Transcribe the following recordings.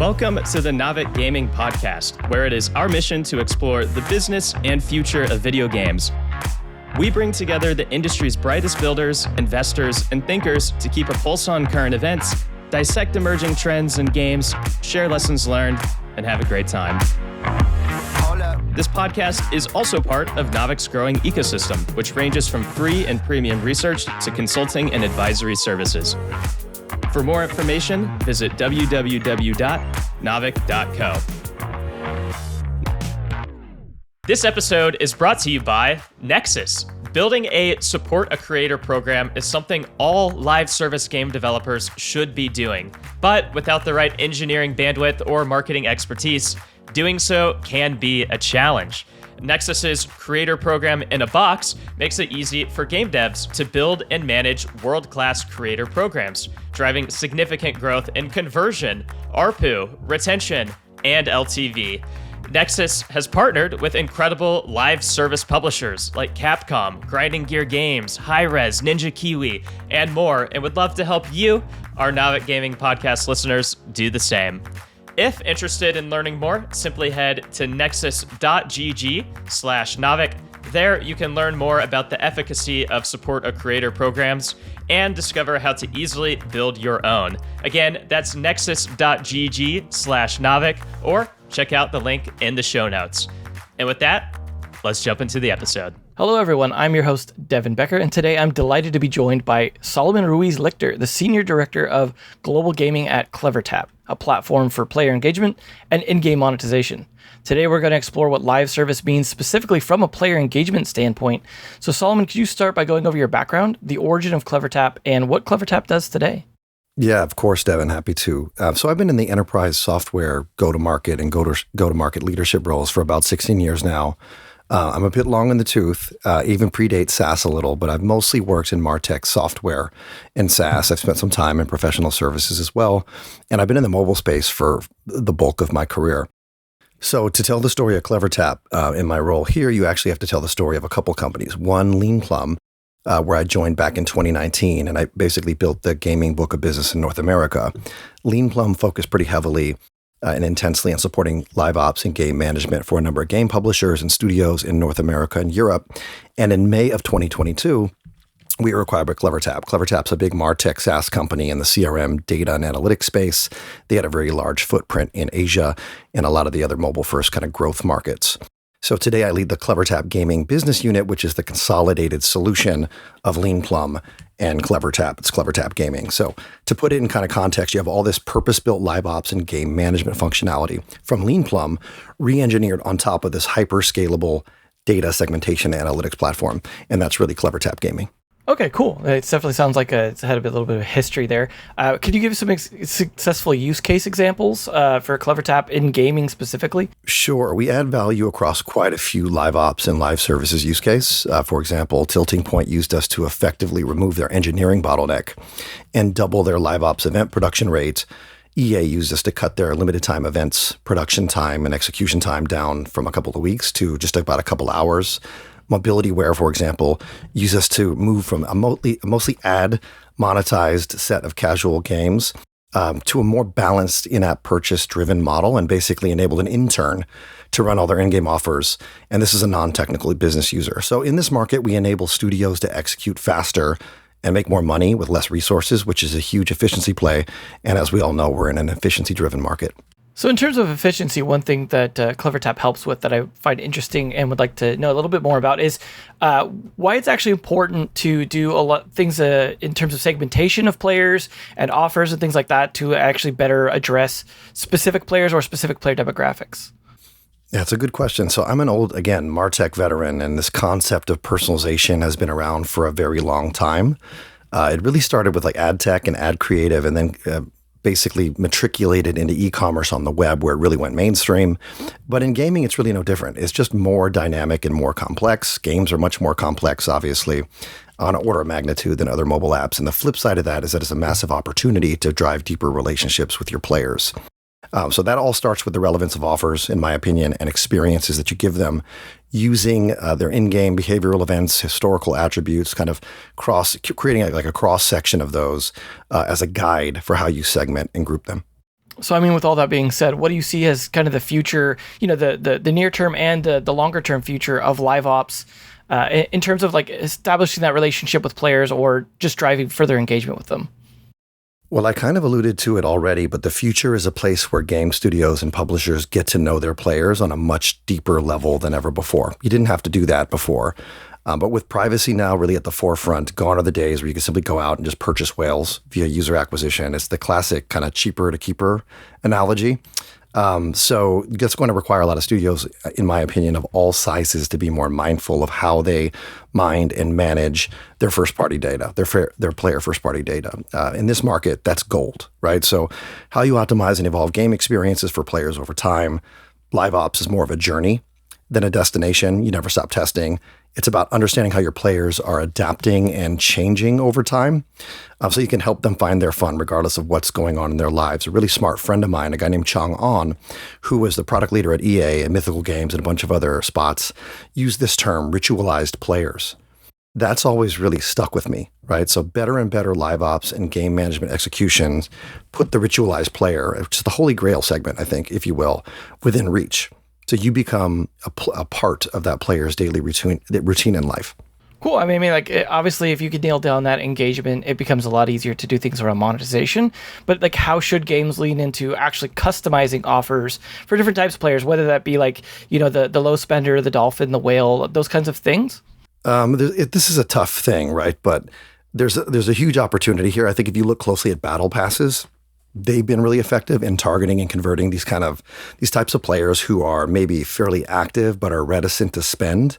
Welcome to the Naavik Gaming Podcast, where it is our mission to explore the business and future of video games. We bring together the industry's brightest builders, investors, and thinkers to keep a pulse on current events, dissect emerging trends in games, share lessons learned, and have a great time. This podcast is also part of Naavik's growing ecosystem, which ranges from free and premium research to consulting and advisory services. For more information, visit www.naavik.co. This episode is brought to you by Nexus. Building a support a creator program is something all live service game developers should be doing. But without the right engineering bandwidth or marketing expertise, doing so can be a challenge. Nexus's creator program in a box makes it easy for game devs to build and manage world-class creator programs, driving significant growth in conversion, ARPU, retention, and LTV. Nexus has partnered with incredible live service publishers like Capcom, Grinding Gear Games, Hi-Rez, Ninja Kiwi, and more, and would love to help you, our Naavik Gaming Podcast listeners, do the same. If interested in learning more, simply head to nexus.gg/Naavik. There, you can learn more about the efficacy of support a creator programs and discover how to easily build your own. Again, that's nexus.gg/Naavik, or check out the link in the show notes. And with that, let's jump into the episode. Hello, everyone. I'm your host, Devin Becker, and today I'm delighted to be joined by Solomon-Ruiz Lichter, the Senior Director of Global Gaming at CleverTap, a platform for player engagement and in-game monetization. Today, we're going to explore what live service means specifically from a player engagement standpoint. So, Solomon, could you start by going over your background, the origin of CleverTap, and what CleverTap does today? Yeah, of course, Devin. Happy to. So I've been in the enterprise software go-to-market and go-to-market leadership roles for about 16 years now. I'm a bit long in the tooth, even predates SaaS a little, but I've mostly worked in MarTech software and SaaS. I've spent some time in professional services as well, and I've been in the mobile space for the bulk of my career. So to tell the story of CleverTap in my role here, you actually have to tell the story of a couple companies. One, Lean Plum, where I joined back in 2019, and I basically built the gaming book of business in North America. Lean Plum focused pretty heavily and intensely on supporting LiveOps and game management for a number of game publishers and studios in North America and Europe. And in May of 2022, we were acquired by CleverTap. CleverTap's a big MarTech SaaS company in the CRM data and analytics space. They had a very large footprint in Asia and a lot of the other mobile-first kind of growth markets. So today I lead the CleverTap Gaming Business Unit, which is the consolidated solution of Lean Plum and CleverTap. It's CleverTap Gaming. So to put it in kind of context, you have all this purpose-built LiveOps and game management functionality from Lean Plum re-engineered on top of this hyper-scalable data segmentation analytics platform. And that's really CleverTap Gaming. Okay, cool. It definitely sounds like it's had a little bit of history there. Could you give some successful use case examples for CleverTap in gaming specifically? Sure. We add value across quite a few live ops and live services use case. For example, Tilting Point used us to effectively remove their engineering bottleneck and double their live ops event production rate. EA used us to cut their limited time events production time and execution time down from a couple of weeks to just about a couple hours. MobilityWare, for example, used us to move from a mostly ad monetized set of casual games to a more balanced in-app purchase-driven model and basically enabled an intern to run all their in-game offers. And this is a non-technical business user. So in this market, we enable studios to execute faster and make more money with less resources, which is a huge efficiency play. And as we all know, we're in an efficiency-driven market. So in terms of efficiency, one thing that CleverTap helps with that I find interesting and would like to know a little bit more about is why it's actually important to do a lot of things in terms of segmentation of players and offers and things like that to actually better address specific players or specific player demographics. Yeah, it's a good question. So I'm an old, again, MarTech veteran, and this concept of personalization has been around for a very long time. It really started with like ad tech and ad creative, and then basically matriculated into e-commerce on the web where it really went mainstream. But in gaming, it's really no different. It's just more dynamic and more complex. Games are much more complex, obviously, on an order of magnitude than other mobile apps. And the flip side of that is that it's a massive opportunity to drive deeper relationships with your players. So that all starts with the relevance of offers, in my opinion, and experiences that you give them using their in-game behavioral events, historical attributes, kind of creating like a cross-section of those as a guide for how you segment and group them. So, I mean, with all that being said, what do you see as kind of the future, the near term and the longer term future of LiveOps in terms of like establishing that relationship with players or just driving further engagement with them? Well, I kind of alluded to it already, but the future is a place where game studios and publishers get to know their players on a much deeper level than ever before. You didn't have to do that before. But with privacy now really at the forefront, gone are the days where you can simply go out and just purchase whales via user acquisition. It's the classic kind of cheaper to keeper analogy. So that's going to require a lot of studios, in my opinion, of all sizes to be more mindful of how they mind and manage their first-party data, their player first-party data. In this market, that's gold, right? So how you optimize and evolve game experiences for players over time. LiveOps is more of a journey than a destination. You never stop testing. It's about understanding how your players are adapting and changing over time, so you can help them find their fun regardless of what's going on in their lives. A really smart friend of mine, a guy named Chong On, who was the product leader at EA and Mythical Games and a bunch of other spots, used this term, ritualized players. That's always really stuck with me, right? So better and better LiveOps and game management executions put the ritualized player, which is the holy grail segment, I think, if you will, within reach. So you become a part of that player's daily routine in life. Cool. I mean, obviously, if you could nail down that engagement, it becomes a lot easier to do things around monetization. But like, how should games lean into actually customizing offers for different types of players, whether that be like, the low spender, the dolphin, the whale, those kinds of things? This is a tough thing, right? But there's a huge opportunity here. I think if you look closely at battle passes, they've been really effective in targeting and converting these types of players who are maybe fairly active but are reticent to spend.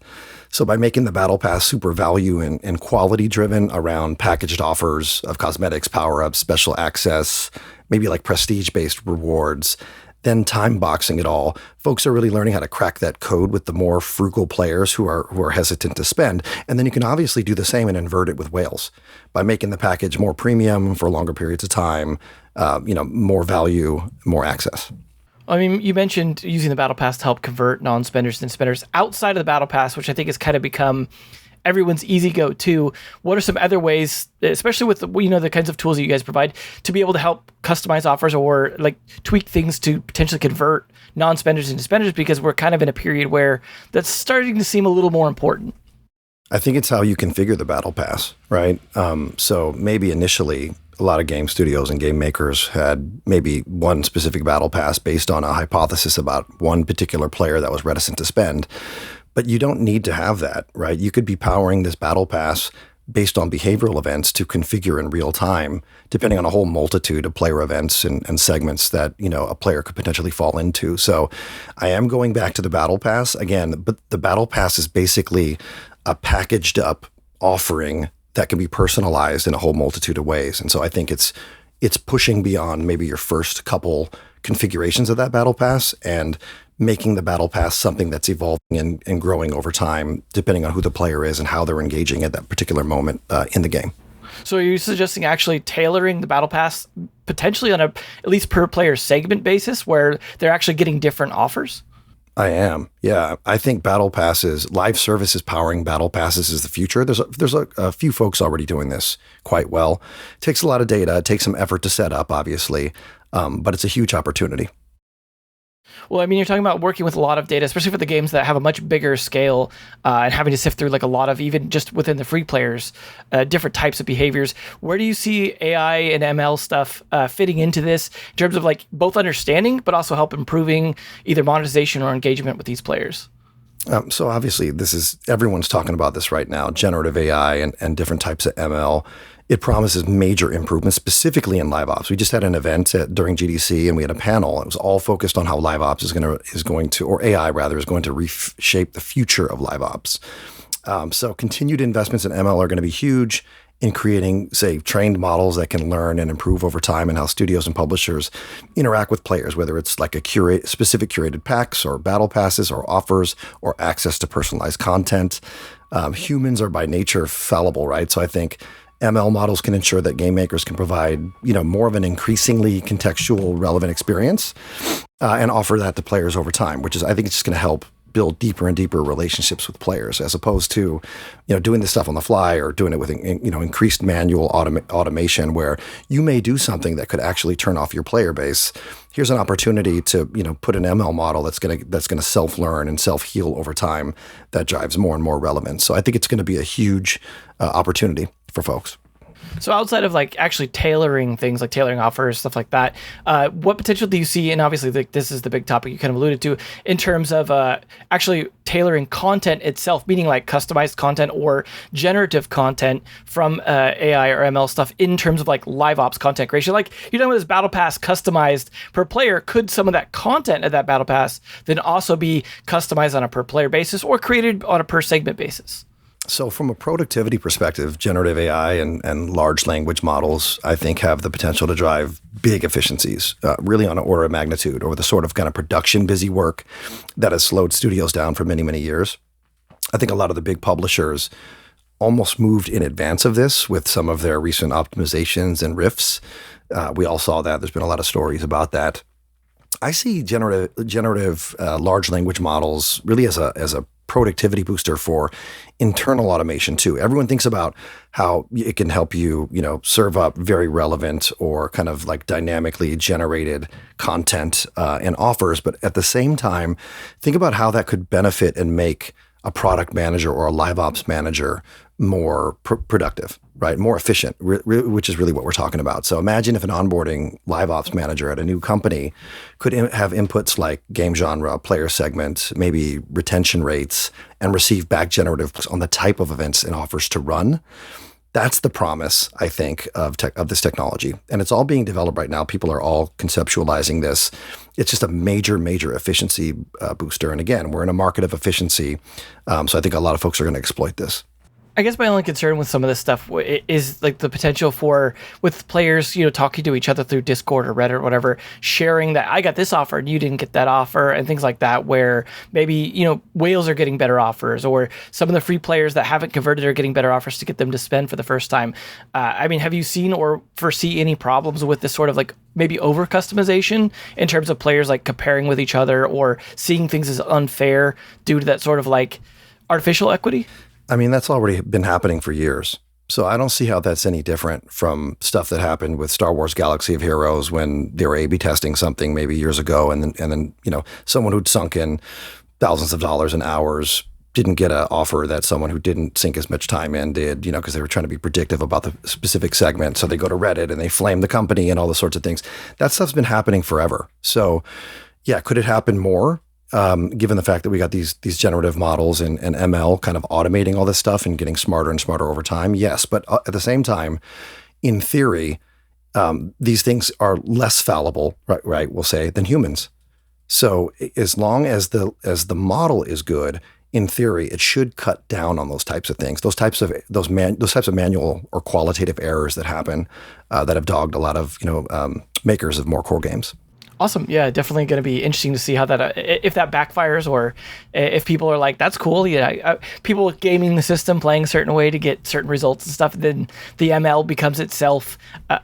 So by making the battle pass super value and quality driven around packaged offers of cosmetics, power-ups, special access, maybe like prestige-based rewards, then time boxing it all, folks are really learning how to crack that code with the more frugal players who are hesitant to spend. And then you can obviously do the same and invert it with whales by making the package more premium for longer periods of time, more value, more access. I mean, you mentioned using the Battle Pass to help convert non-spenders and spenders outside of the Battle Pass, which I think has kind of become everyone's easy go-to. What are some other ways, especially with the kinds of tools that you guys provide, to be able to help customize offers or like tweak things to potentially convert non-spenders into spenders? Because we're kind of in a period where that's starting to seem a little more important. I think it's how you configure the Battle Pass, right? So maybe initially, a lot of game studios and game makers had maybe one specific Battle Pass based on a hypothesis about one particular player that was reticent to spend. But you don't need to have that, right? You could be powering this Battle Pass based on behavioral events to configure in real time, depending on a whole multitude of player events and segments that, a player could potentially fall into. So I am going back to the Battle Pass again, but the Battle Pass is basically a packaged up offering that can be personalized in a whole multitude of ways. And so I think it's pushing beyond maybe your first couple configurations of that Battle Pass and making the Battle Pass something that's evolving and growing over time, depending on who the player is and how they're engaging at that particular moment in the game. So are you suggesting actually tailoring the Battle Pass potentially on at least per player segment basis where they're actually getting different offers? I am. Yeah. I think Battle Passes, live services powering Battle Passes is the future. There's a few folks already doing this quite well. It takes a lot of data. It takes some effort to set up, obviously, but it's a huge opportunity. Well, I mean, you're talking about working with a lot of data, especially for the games that have a much bigger scale and having to sift through like a lot of, even just within the free players, different types of behaviors. Where do you see AI and ML stuff fitting into this in terms of like both understanding, but also help improving either monetization or engagement with these players? So obviously everyone's talking about this right now, generative AI and different types of ML. It promises major improvements, specifically in LiveOps. We just had an event during GDC, and we had a panel. It was all focused on how LiveOps is going to, or AI rather, is going to reshape the future of LiveOps. So continued investments in ML are going to be huge in creating, say, trained models that can learn and improve over time, and how studios and publishers interact with players, whether it's like specific curated packs or battle passes or offers or access to personalized content. Humans are by nature fallible, right? So I think ML models can ensure that game makers can provide, more of an increasingly contextual, relevant experience and offer that to players over time, which is, I think it's just going to help build deeper and deeper relationships with players, as opposed to, doing this stuff on the fly or doing it with, increased manual automation where you may do something that could actually turn off your player base. Here's an opportunity to, put an ML model that's going to self-learn and self-heal over time that drives more and more relevance. So I think it's going to be a huge opportunity for folks. So outside of like actually tailoring things, like tailoring offers, stuff like that, what potential do you see? And obviously this is the big topic you kind of alluded to in terms of actually tailoring content itself, meaning like customized content or generative content from AI or ML stuff in terms of like LiveOps content creation. Like you're done with this battle pass customized per player. Could some of that content of that battle pass then also be customized on a per player basis or created on a per segment basis? So from a productivity perspective, generative AI and large language models, I think, have the potential to drive big efficiencies, really on an order of magnitude, over the sort of kind of production busy work that has slowed studios down for many, many years. I think a lot of the big publishers almost moved in advance of this with some of their recent optimizations and riffs. We all saw that. There's been a lot of stories about that. I see generative large language models really as a productivity booster for internal automation too. Everyone thinks about how it can help you, serve up very relevant or kind of like dynamically generated content and offers. But at the same time, think about how that could benefit and make a product manager or a LiveOps manager more productive, right? More efficient, which is really what we're talking about. So imagine if an onboarding LiveOps manager at a new company could have inputs like game genre, player segment, maybe retention rates, and receive back generative on the type of events and offers to run. That's the promise, I think, of this technology. And it's all being developed right now. People are all conceptualizing this. It's just a major, major efficiency booster. And again, we're in a market of efficiency. So I think a lot of folks are going to exploit this. I guess my only concern with some of this stuff is like the potential for, with players, talking to each other through Discord or Reddit or whatever, sharing that I got this offer and you didn't get that offer and things like that, where maybe, whales are getting better offers, or some of the free players that haven't converted are getting better offers to get them to spend for the first time. Have you seen or foresee any problems with this sort of like maybe over customization in terms of players like comparing with each other or seeing things as unfair due to that sort of like artificial equity? That's already been happening for years. So I don't see how that's any different from stuff that happened with Star Wars Galaxy of Heroes when they were A/B testing something maybe years ago. And then someone who'd sunk in thousands of dollars and hours didn't get an offer that someone who didn't sink as much time in did, because they were trying to be predictive about the specific segment. So they go to Reddit and they flame the company and all those sorts of things. That stuff's been happening forever. So yeah, could it happen more? Given the fact that we got these generative models and ML kind of automating all this stuff and getting smarter and smarter over time, yes. But at the same time, in theory, these things are less fallible, right? We'll say, than humans. So as long as the model is good, in theory, it should cut down on those types of things, those types of manual or qualitative errors that happen that have dogged a lot of makers of more core games. Awesome. Yeah, definitely going to be interesting to see how that, if that backfires, or if people are like, that's cool. Yeah, people gaming the system, playing a certain way to get certain results and stuff, then the ML becomes itself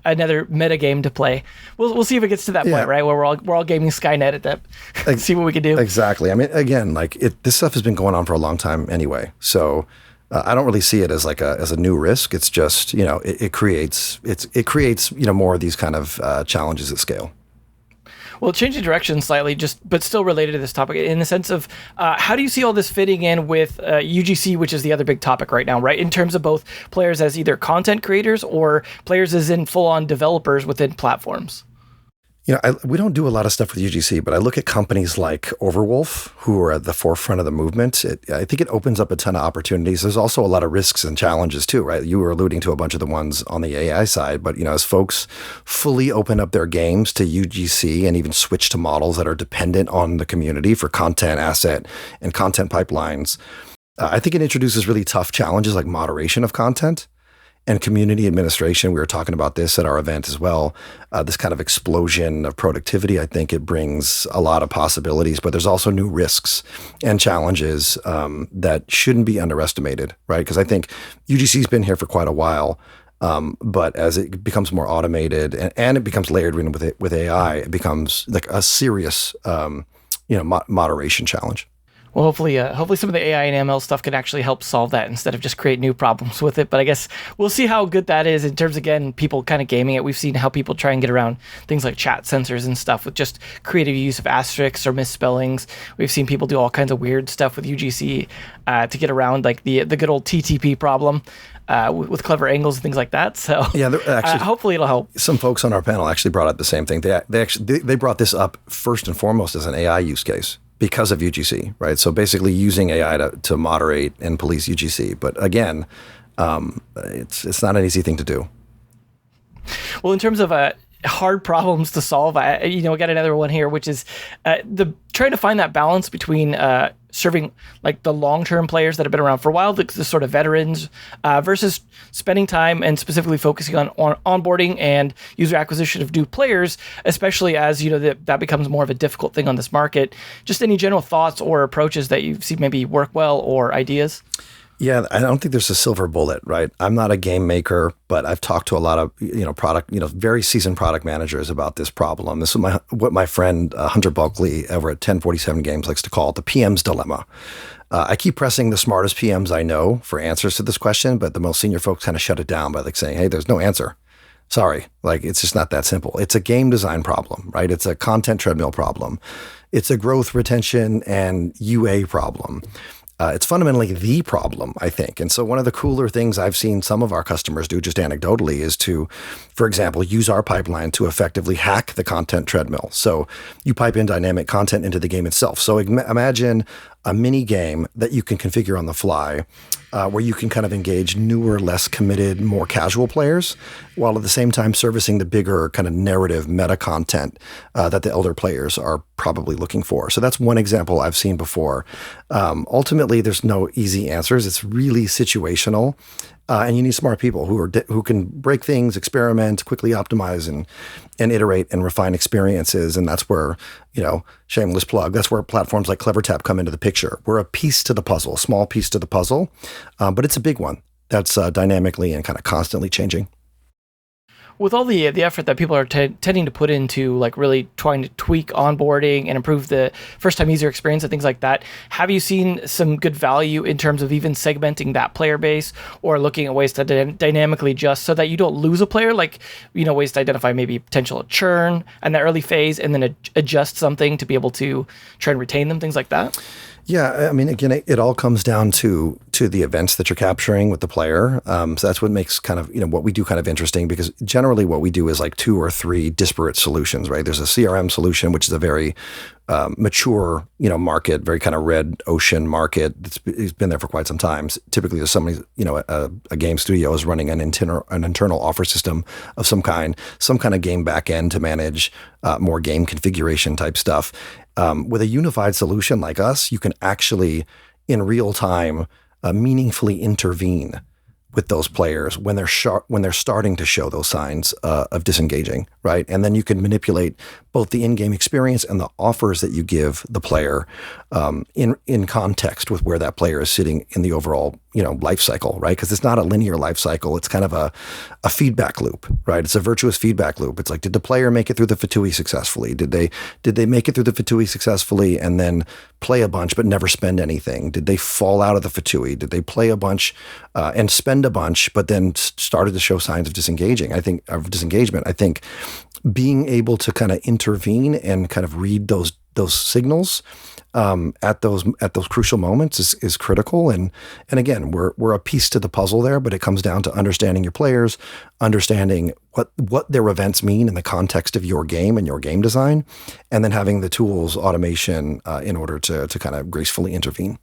another meta game to play. We'll see if it gets to that point, right? Where we're all gaming Skynet at that, see what we can do. Exactly. Again, this stuff has been going on for a long time anyway. So I don't really see it as as a new risk. It's just, it creates more of these kind of challenges at scale. Well, changing direction slightly, but still related to this topic, in the sense of how do you see all this fitting in with UGC, which is the other big topic right now, right? In terms of both players as either content creators or players as in full-on developers within platforms. We don't do a lot of stuff with UGC, but I look at companies like Overwolf, who are at the forefront of the movement. I think it opens up a ton of opportunities. There's also a lot of risks and challenges too, right? You were alluding to a bunch of the ones on the AI side, but as folks fully open up their games to UGC and even switch to models that are dependent on the community for content asset and content pipelines, I think it introduces really tough challenges like moderation of content. And community administration. We were talking about this at our event as well. This kind of explosion of productivity, I think it brings a lot of possibilities, but there's also new risks and challenges that shouldn't be underestimated, right? Because I think UGC's been here for quite a while, but as it becomes more automated and it becomes layered in with AI, it becomes like a serious, moderation challenge. Well, hopefully some of the AI and ML stuff can actually help solve that instead of just create new problems with it. But I guess we'll see how good that is in terms, again, people kind of gaming it. We've seen how people try and get around things like chat sensors and stuff with just creative use of asterisks or misspellings. We've seen people do all kinds of weird stuff with UGC to get around like the good old TTP problem with clever angles and things like that. So yeah, actually, hopefully it'll help. Some folks on our panel actually brought up the same thing. They brought this up first and foremost as an AI use case, because of UGC, right? So basically using AI to moderate and police UGC. But again, it's not an easy thing to do. Well, in terms of hard problems to solve, I got another one here, which is trying to find that balance between serving like the long-term players that have been around for a while, the sort of veterans, versus spending time and specifically focusing on onboarding and user acquisition of new players, especially as that becomes more of a difficult thing on this market. Just any general thoughts or approaches that you see maybe work well, or ideas? Yeah, I don't think there's a silver bullet, right? I'm not a game maker, but I've talked to a lot of very seasoned product managers about this problem. This is what my friend Hunter Bulkley over at 1047 Games likes to call it the PM's dilemma. I keep pressing the smartest PMs I know for answers to this question, but the most senior folks kind of shut it down by like saying, "Hey, there's no answer. Sorry, like it's just not that simple. It's a game design problem, right? It's a content treadmill problem. It's a growth, retention, and UA problem." It's fundamentally the problem, I think. And so one of the cooler things I've seen some of our customers do just anecdotally is to, for example, use our pipeline to effectively hack the content treadmill. So you pipe in dynamic content into the game itself. So imagine a mini game that you can configure on the fly, where you can kind of engage newer, less committed, more casual players, while at the same time servicing the bigger kind of narrative meta content that the elder players are probably looking for. So that's one example I've seen before. Ultimately, there's no easy answers. It's really situational. And you need smart people who can break things, experiment, quickly optimize, and iterate and refine experiences. And that's where, shameless plug, that's where platforms like CleverTap come into the picture. We're a piece to the puzzle, a small piece to the puzzle, but it's a big one that's dynamically and kind of constantly changing. With all the effort that people are tending to put into like really trying to tweak onboarding and improve the first-time user experience and things like that, have you seen some good value in terms of even segmenting that player base or looking at ways to dynamically adjust so that you don't lose a player, like ways to identify maybe potential churn in the early phase and then adjust something to be able to try and retain them, things like that? Yeah, I mean, again, it all comes down to the events that you're capturing with the player. So that's what makes kind of, what we do kind of interesting, because generally what we do is like 2 or 3 disparate solutions, right? There's a CRM solution, which is a very mature, market, very kind of red ocean market. It's been there for quite some time. Typically, there's somebody, a game studio is running an internal offer system of some kind of game backend to manage more game configuration type stuff. With a unified solution like us, you can actually, in real time, meaningfully intervene with those players when they're starting to show those signs of disengaging, right? And then you can manipulate both the in-game experience and the offers that you give the player in context with where that player is sitting in the overall life cycle, right? Because it's not a linear life cycle. It's kind of a feedback loop, right? It's a virtuous feedback loop. It's like, did the player make it through the Fatui successfully? Did they make it through the Fatui successfully and then play a bunch but never spend anything? Did they fall out of the Fatui? Did they play a bunch and spend a bunch but then started to show signs of disengagement? I think being able to kind of intervene and kind of read those signals at those crucial moments is critical. And again, we're a piece to the puzzle there, but it comes down to understanding your players, understanding what their events mean in the context of your game and your game design, and then having the tools, automation in order to kind of gracefully intervene.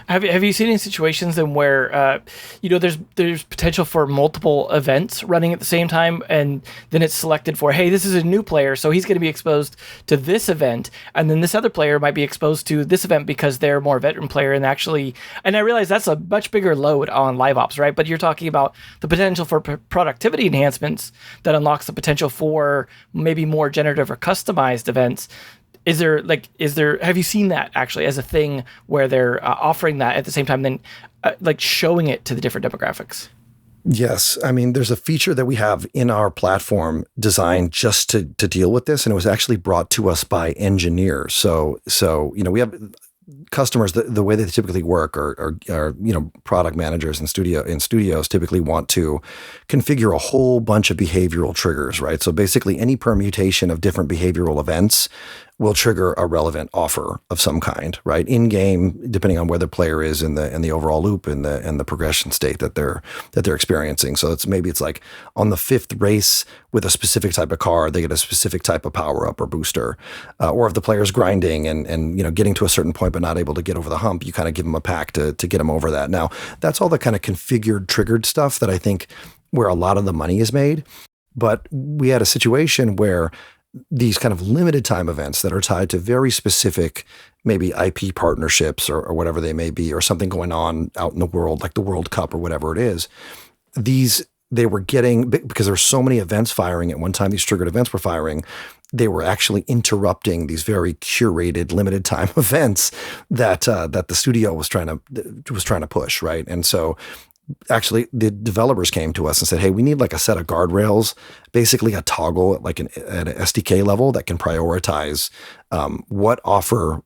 Have you seen any situations in where there's potential for multiple events running at the same time, and then it's selected for, hey, this is a new player, so he's going to be exposed to this event, and then this other player might be exposed to this event because they're a more veteran player, and I realize that's a much bigger load on LiveOps, right? But you're talking about the potential for productivity enhancements that unlocks the potential for maybe more generative or customized events. Have you seen that actually as a thing where they're offering that at the same time, then showing it to the different demographics? Yes. I mean, there's a feature that we have in our platform designed just to deal with this, and it was actually brought to us by engineers. So we have customers, the way they typically work are product managers in studios typically want to configure a whole bunch of behavioral triggers, right? So basically any permutation of different behavioral events will trigger a relevant offer of some kind, right? In game, depending on where the player is in the overall loop and the progression state that they're experiencing. So it's like on the fifth race with a specific type of car, they get a specific type of power up or booster. Or if the player's grinding and getting to a certain point but not able to get over the hump, you kind of give them a pack to get them over that. Now, that's all the kind of configured, triggered stuff that I think where a lot of the money is made. But we had a situation where these kind of limited time events that are tied to very specific, maybe IP partnerships or whatever they may be, or something going on out in the world, like the World Cup or whatever it is, they were getting, because there were so many events firing at one time, these triggered events were firing, they were actually interrupting these very curated limited time events that the studio was trying to push, right? And so actually the developers came to us and said, hey, we need like a set of guardrails, basically a toggle at an SDK level that can prioritize what offer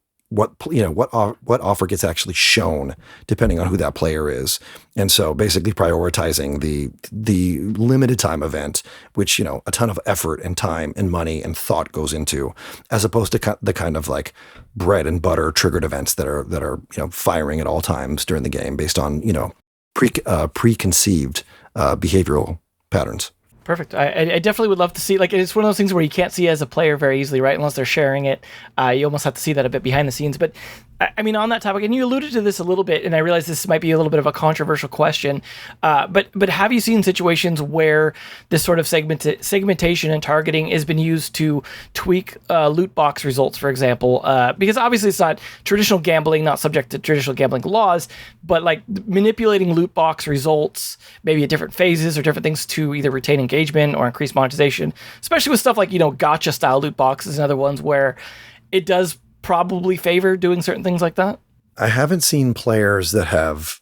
gets actually shown depending on who that player is. And so basically prioritizing the limited time event, which, a ton of effort and time and money and thought goes into, as opposed to the kind of like bread and butter triggered events that are firing at all times during the game based on, preconceived behavioral patterns. Perfect. I definitely would love to see, like, it's one of those things where you can't see as a player very easily, right? Unless they're sharing it. You almost have to see that a bit behind the scenes. But I mean, on that topic, and you alluded to this a little bit, and I realize this might be a little bit of a controversial question, but have you seen situations where this sort of segmentation and targeting has been used to tweak loot box results, for example? Because obviously it's not traditional gambling, not subject to traditional gambling laws, but like manipulating loot box results, maybe at different phases or different things to either retain engagement or increase monetization, especially with stuff like, gotcha style loot boxes and other ones where it does probably favor doing certain things like that. I haven't seen players that have,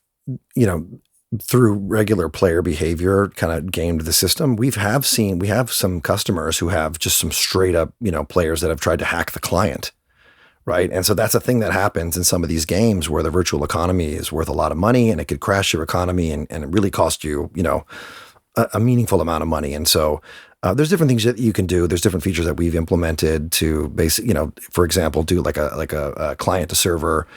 through regular player behavior kind of gamed the system. We have some customers who have just some straight up, players that have tried to hack the client. Right. And so that's a thing that happens in some of these games where the virtual economy is worth a lot of money and it could crash your economy and it really cost you, a meaningful amount of money. And so there's different things that you can do. There's different features that we've implemented to for example, do like a client to server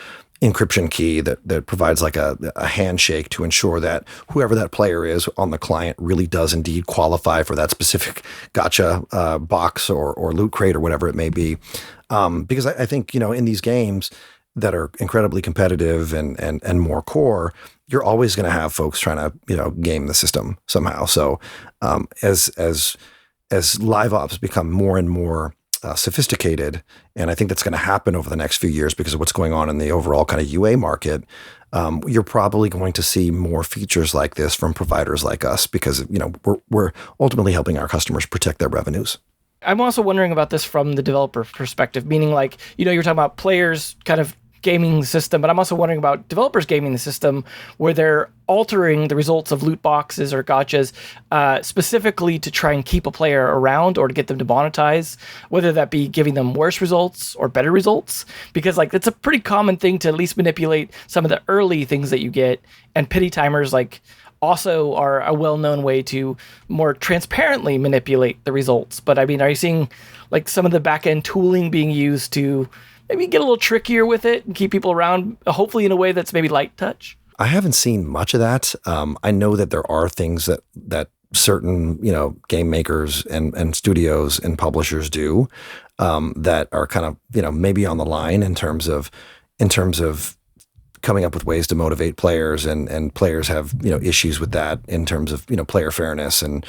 encryption key that provides like a handshake to ensure that whoever that player is on the client really does indeed qualify for that specific gotcha box or loot crate or whatever it may be. Because I think, in these games that are incredibly competitive and more core, you're always going to have folks trying to, game the system somehow. So as LiveOps become more and more sophisticated, and I think that's going to happen over the next few years because of what's going on in the overall kind of UA market, you're probably going to see more features like this from providers like us because, we're ultimately helping our customers protect their revenues. I'm also wondering about this from the developer perspective, meaning like, you're talking about players kind of gaming the system, but I'm also wondering about developers gaming the system where they're altering the results of loot boxes or gotchas specifically to try and keep a player around or to get them to monetize, whether that be giving them worse results or better results, because like it's a pretty common thing to at least manipulate some of the early things that you get, and pity timers like also are a well-known way to more transparently manipulate the results. But I mean, are you seeing like some of the back-end tooling being used to maybe get a little trickier with it and keep people around, hopefully in a way that's maybe light touch? I haven't seen much of that. I know that there are things that certain, game makers and studios and publishers do that are kind of, maybe on the line in terms of coming up with ways to motivate players, and players have, issues with that in terms of, player fairness and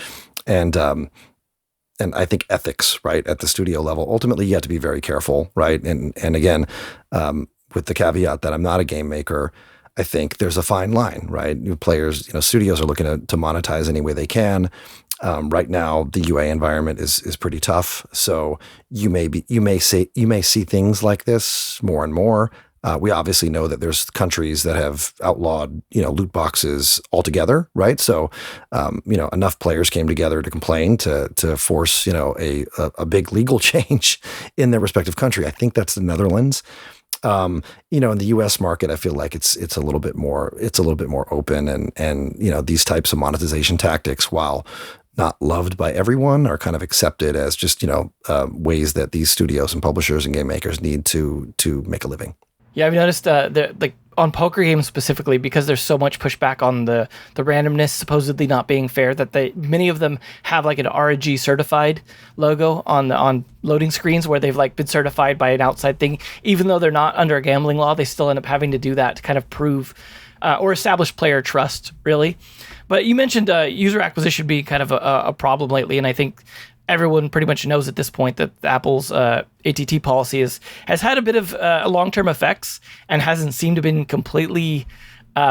I think ethics, right, at the studio level. Ultimately, you have to be very careful, right? And again, with the caveat that I'm not a game maker, I think there's a fine line, right? Players, studios are looking to monetize any way they can. Right now, the UA environment is pretty tough, so you may see things like this more and more. We obviously know that there's countries that have outlawed, loot boxes altogether, right? So, enough players came together to complain to force, a big legal change in their respective country. I think that's the Netherlands. In the U.S. market, I feel like it's a little bit more open, and these types of monetization tactics, while not loved by everyone, are kind of accepted as just ways that these studios and publishers and game makers need to make a living. Yeah, I've noticed like on poker games specifically, because there's so much pushback on the randomness supposedly not being fair, that many of them have like an RNG certified logo on loading screens where they've like been certified by an outside thing. Even though they're not under a gambling law, they still end up having to do that to kind of prove or establish player trust, really. But you mentioned user acquisition being kind of a problem lately, and I think everyone pretty much knows at this point that Apple's ATT policy has had a bit of long-term effects and hasn't seemed to have been completely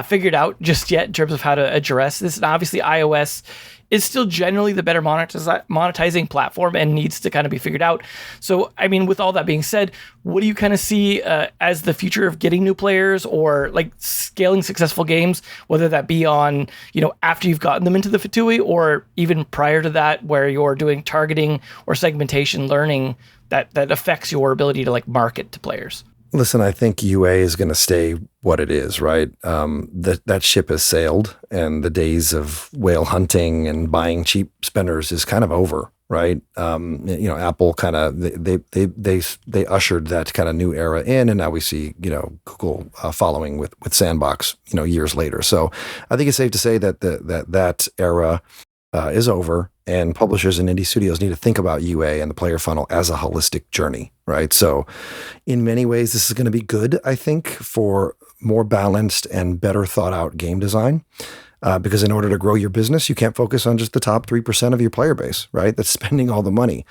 figured out just yet in terms of how to address this. And obviously iOS is still generally the better monetizing platform and needs to kind of be figured out. So, I mean, with all that being said, what do you kind of see as the future of getting new players or like scaling successful games, whether that be on, after you've gotten them into the Fatui or even prior to that, where you're doing targeting or segmentation learning that affects your ability to like market to players? Listen, I think UA is going to stay what it is, right? That ship has sailed, and the days of whale hunting and buying cheap spenders is kind of over, right? Apple kind of they ushered that kind of new era in, and now we see Google following with Sandbox years later. So I think it's safe to say that that era is over, and publishers and indie studios need to think about UA and the player funnel as a holistic journey, right? So in many ways, this is going to be good, I think, for more balanced and better thought out game design. Because in order to grow your business, you can't focus on just the top 3% of your player base, right? That's spending all the money.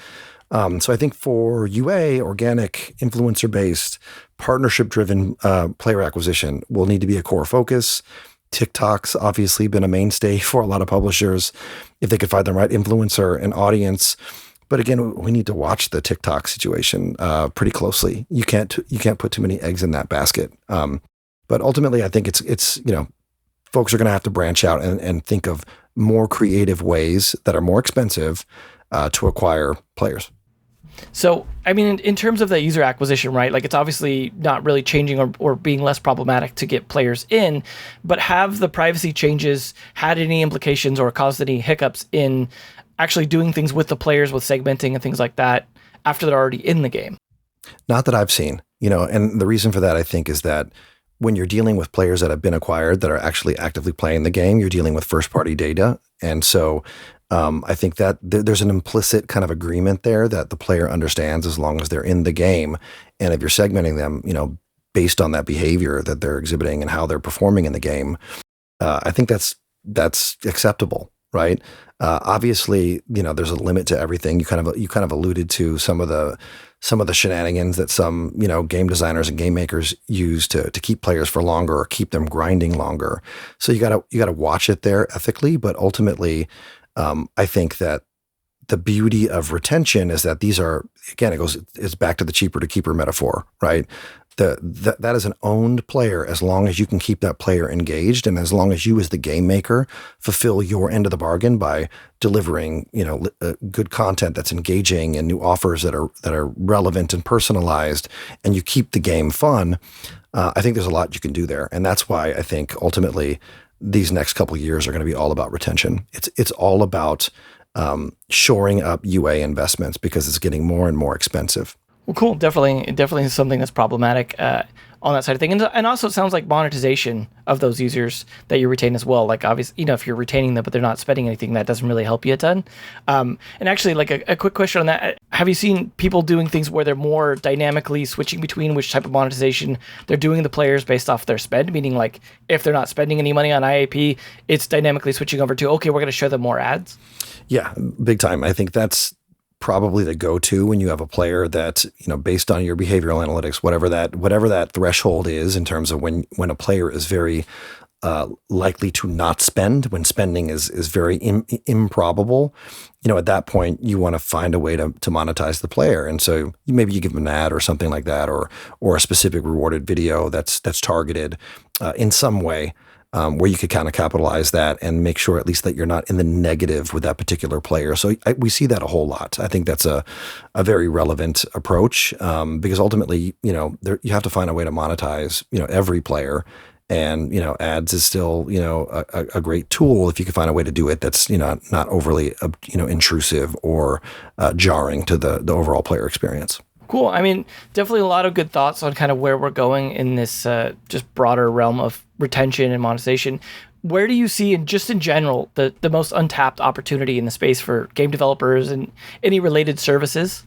So I think for UA, organic, influencer-based, partnership-driven player acquisition will need to be a core focus. TikTok's obviously been a mainstay for a lot of publishers if they could find the right influencer and audience. But again, we need to watch the TikTok situation pretty closely. You can't put too many eggs in that basket. But ultimately, I think it's folks are going to have to branch out and think of more creative ways that are more expensive to acquire players. So, I mean, in terms of the user acquisition, right, like it's obviously not really changing or being less problematic to get players in, but have the privacy changes had any implications or caused any hiccups in actually doing things with the players, with segmenting and things like that after they're already in the game? Not that I've seen, and the reason for that, I think, is that when you're dealing with players that have been acquired that are actually actively playing the game, you're dealing with first-party data. And so I think that there's an implicit kind of agreement there that the player understands as long as they're in the game. And if you're segmenting them, based on that behavior that they're exhibiting and how they're performing in the game, I think that's acceptable, right? Obviously, there's a limit to everything. You kind of alluded to some of the shenanigans that some game designers and game makers use to keep players for longer or keep them grinding longer. So you gotta watch it there ethically, but ultimately, I think that the beauty of retention is that these are, again, it's back to the cheaper to keeper metaphor, right? That is an owned player as long as you can keep that player engaged, and as long as you as the game maker fulfill your end of the bargain by delivering good content that's engaging and new offers that are relevant and personalized, and you keep the game fun. I think there's a lot you can do there, and that's why I think ultimately these next couple of years are going to be all about retention. It's all about shoring up UA investments because it's getting more and more expensive. Well, cool. Definitely something that's problematic on that side of things. And also it sounds like monetization of those users that you retain as well. Like obviously, if you're retaining them, but they're not spending anything, that doesn't really help you a ton. And actually, like a quick question on that. Have you seen people doing things where they're more dynamically switching between which type of monetization they're doing the players based off their spend? Meaning like if they're not spending any money on IAP, it's dynamically switching over to, okay, we're going to show them more ads? Yeah, big time. I think that's probably the go-to when you have a player that, based on your behavioral analytics, whatever that threshold is in terms of when a player is very likely to not spend, when spending is very improbable, at that point you want to find a way to monetize the player. And so maybe you give them an ad or something like that, or a specific rewarded video that's targeted in some way. where you could kind of capitalize that and make sure at least that you're not in the negative with that particular player. So we see that a whole lot. I think that's a very relevant approach, because ultimately, you have to find a way to monetize, every player. And, ads is still, a great tool if you can find a way to do it that's, not overly, intrusive or jarring to the overall player experience. Cool. I mean, definitely a lot of good thoughts on kind of where we're going in this just broader realm of retention and monetization. Where do you see, in general, the most untapped opportunity in the space for game developers and any related services?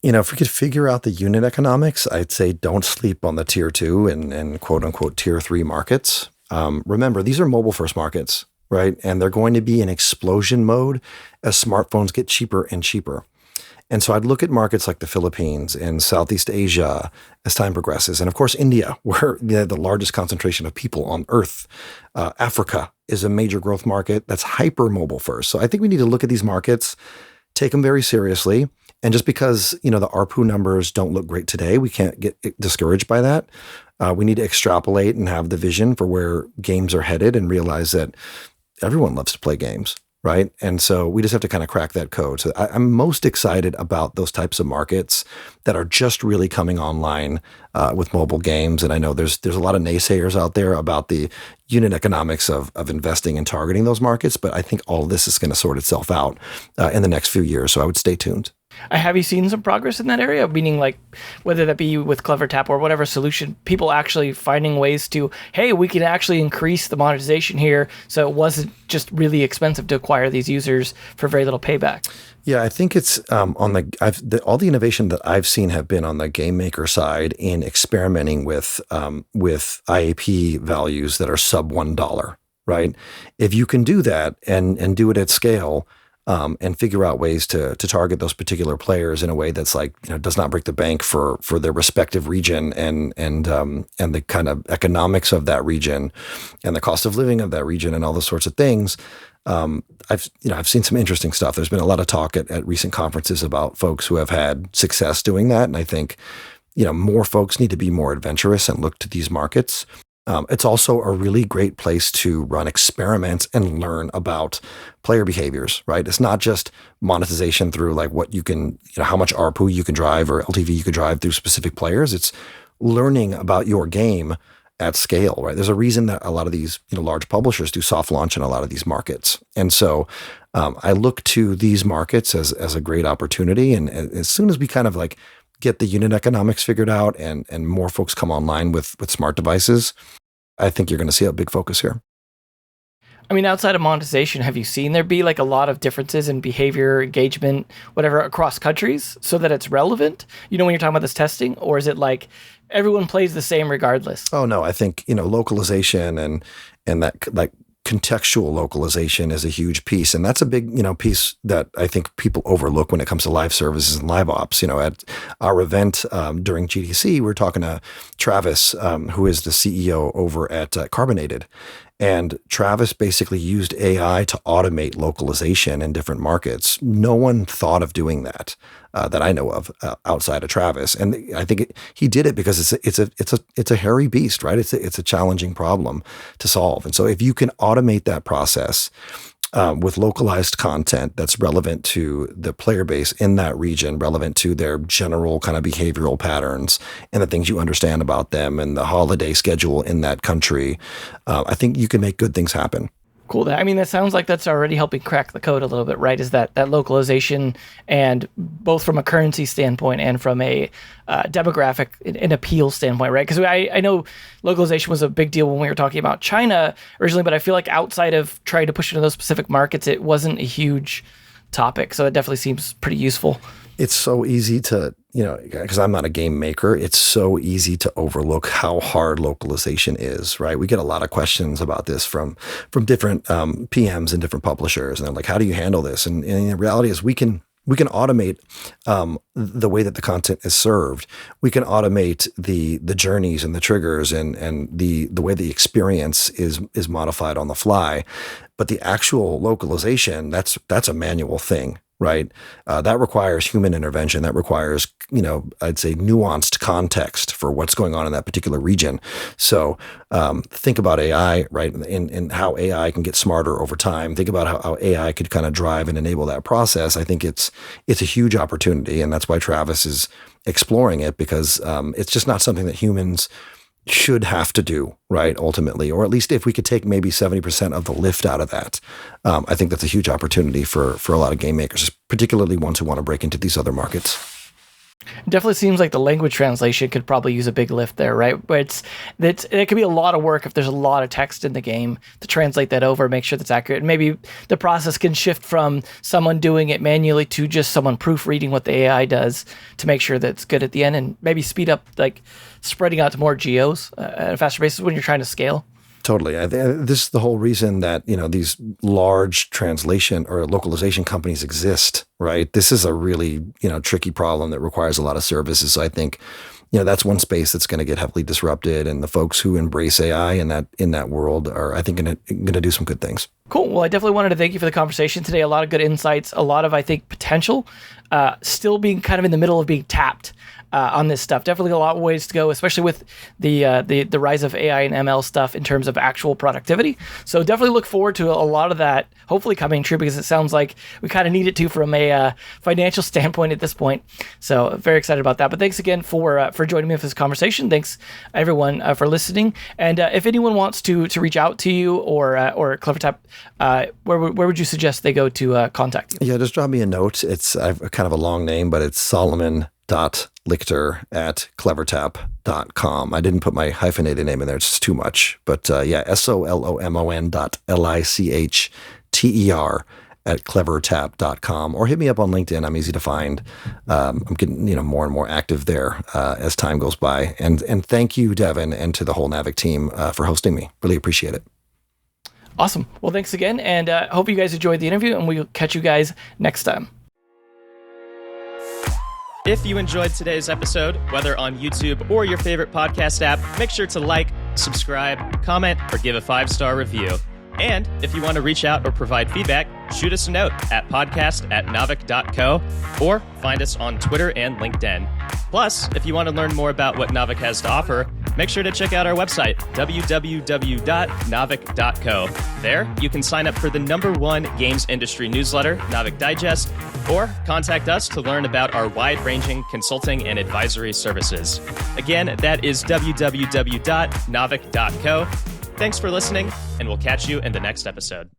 If we could figure out the unit economics, I'd say don't sleep on the tier 2 and quote unquote tier 3 markets. Remember, these are mobile first markets, right? And they're going to be in explosion mode as smartphones get cheaper and cheaper. And so I'd look at markets like the Philippines and Southeast Asia as time progresses. And of course, India, where the largest concentration of people on earth. Africa is a major growth market that's hyper mobile first. So I think we need to look at these markets, take them very seriously. And just because, the ARPU numbers don't look great today, we can't get discouraged by that. We need to extrapolate and have the vision for where games are headed and realize that everyone loves to play games, right? And so we just have to kind of crack that code. So I'm most excited about those types of markets that are just really coming online with mobile games. And I know there's a lot of naysayers out there about the unit economics of investing and targeting those markets, but I think all of this is going to sort itself out in the next few years. So I would stay tuned. Have you seen some progress in that area? Meaning, like, whether that be with CleverTap or whatever solution, people actually finding ways to, hey, we can actually increase the monetization here, so it wasn't just really expensive to acquire these users for very little payback. Yeah, I think it's on all the innovation that I've seen have been on the game maker side in experimenting with IAP values that are sub $1, right? If you can do that and do it at scale. And figure out ways to target those particular players in a way that's like, does not break the bank for their respective region and the kind of economics of that region and the cost of living of that region and all those sorts of things. I've seen some interesting stuff. There's been a lot of talk at recent conferences about folks who have had success doing that. And I think, more folks need to be more adventurous and look to these markets. It's also a really great place to run experiments and learn about player behaviors, right? It's not just monetization through like what you can, how much ARPU you can drive or LTV you can drive through specific players. It's learning about your game at scale, right? There's a reason that a lot of these large publishers do soft launch in a lot of these markets. And so I look to these markets as a great opportunity. And as soon as we kind of like get the unit economics figured out and more folks come online with smart devices, I think you're going to see a big focus here. I mean, outside of monetization, have you seen there be like a lot of differences in behavior, engagement, whatever, across countries so that it's relevant? When you're talking about this testing, or is it like everyone plays the same regardless? Oh, no, I think, localization and that like contextual localization is a huge piece. And that's a big, piece that I think people overlook when it comes to live services and LiveOps. At our event during GDC, we're talking to Travis, who is the CEO over at Carbonated. And Travis basically used AI to automate localization in different markets. No one thought of doing that I know of outside of Travis, and I think he did it because it's a hairy beast, right? It's a challenging problem to solve, and so if you can automate that process with localized content that's relevant to the player base in that region, relevant to their general kind of behavioral patterns and the things you understand about them and the holiday schedule in that country, I think you can make good things happen. Cool. I mean, that sounds like that's already helping crack the code a little bit, right? Is that localization, and both from a currency standpoint and from a demographic and appeal standpoint, right? Because I know localization was a big deal when we were talking about China originally, but I feel like outside of trying to push into those specific markets, it wasn't a huge topic. So it definitely seems pretty useful. It's so easy to, because I'm not a game maker, it's so easy to overlook how hard localization is, right? We get a lot of questions about this from different PMs and different publishers. And they're like, how do you handle this? And the reality is we can automate the way that the content is served. We can automate the journeys and the triggers and the way the experience is modified on the fly. But the actual localization, that's a manual thing, right? That requires human intervention. That requires, I'd say nuanced context for what's going on in that particular region. So think about AI, right? And how AI can get smarter over time. Think about how AI could kind of drive and enable that process. I think it's a huge opportunity, and that's why Travis is exploring it, because it's just not something that humans should have to do, right, ultimately, or at least if we could take maybe 70% of the lift out of that, I think that's a huge opportunity for a lot of game makers, particularly ones who want to break into these other markets. It definitely seems like the language translation could probably use a big lift there, right? But it could be a lot of work if there's a lot of text in the game to translate that over, make sure that's accurate. And maybe the process can shift from someone doing it manually to just someone proofreading what the AI does to make sure that it's good at the end, and maybe speed up like spreading out to more geos at a faster basis when you're trying to scale. Totally. This is the whole reason that, these large translation or localization companies exist, right? This is a really, tricky problem that requires a lot of services. So I think, that's one space that's going to get heavily disrupted, and the folks who embrace AI in that world are, I think, going to do some good things. Cool. Well, I definitely wanted to thank you for the conversation today. A lot of good insights, a lot of, I think, potential, still being kind of in the middle of being tapped on this stuff. Definitely a lot of ways to go, especially with the rise of AI and ML stuff in terms of actual productivity. So definitely look forward to a lot of that hopefully coming true, because it sounds like we kind of need it to from a financial standpoint at this point. So very excited about that. But thanks again for joining me for this conversation. Thanks everyone for listening. And if anyone wants to reach out to you or CleverTap, where would you suggest they go to contact you? Yeah, just drop me a note. It's kind of a long name, but it's Solomon.Lichter@CleverTap.com. I didn't put my hyphenated name in there. It's just too much. But SOLOMON.LICHTER@CleverTap.com, or hit me up on LinkedIn. I'm easy to find. I'm getting more and more active there as time goes by. And thank you, Devin, and to the whole Navic team for hosting me. Really appreciate it. Awesome. Well, thanks again, and hope you guys enjoyed the interview, and we'll catch you guys next time. If you enjoyed today's episode, whether on YouTube or your favorite podcast app, make sure to like, subscribe, comment, or give a 5-star review. And if you want to reach out or provide feedback, shoot us a note at podcast@navic.co, or find us on Twitter and LinkedIn. Plus, if you want to learn more about what Navic has to offer, make sure to check out our website, www.navic.co. There, you can sign up for the #1 games industry newsletter, Navic Digest, or contact us to learn about our wide-ranging consulting and advisory services. Again, that is www.navic.co. Thanks for listening, and we'll catch you in the next episode.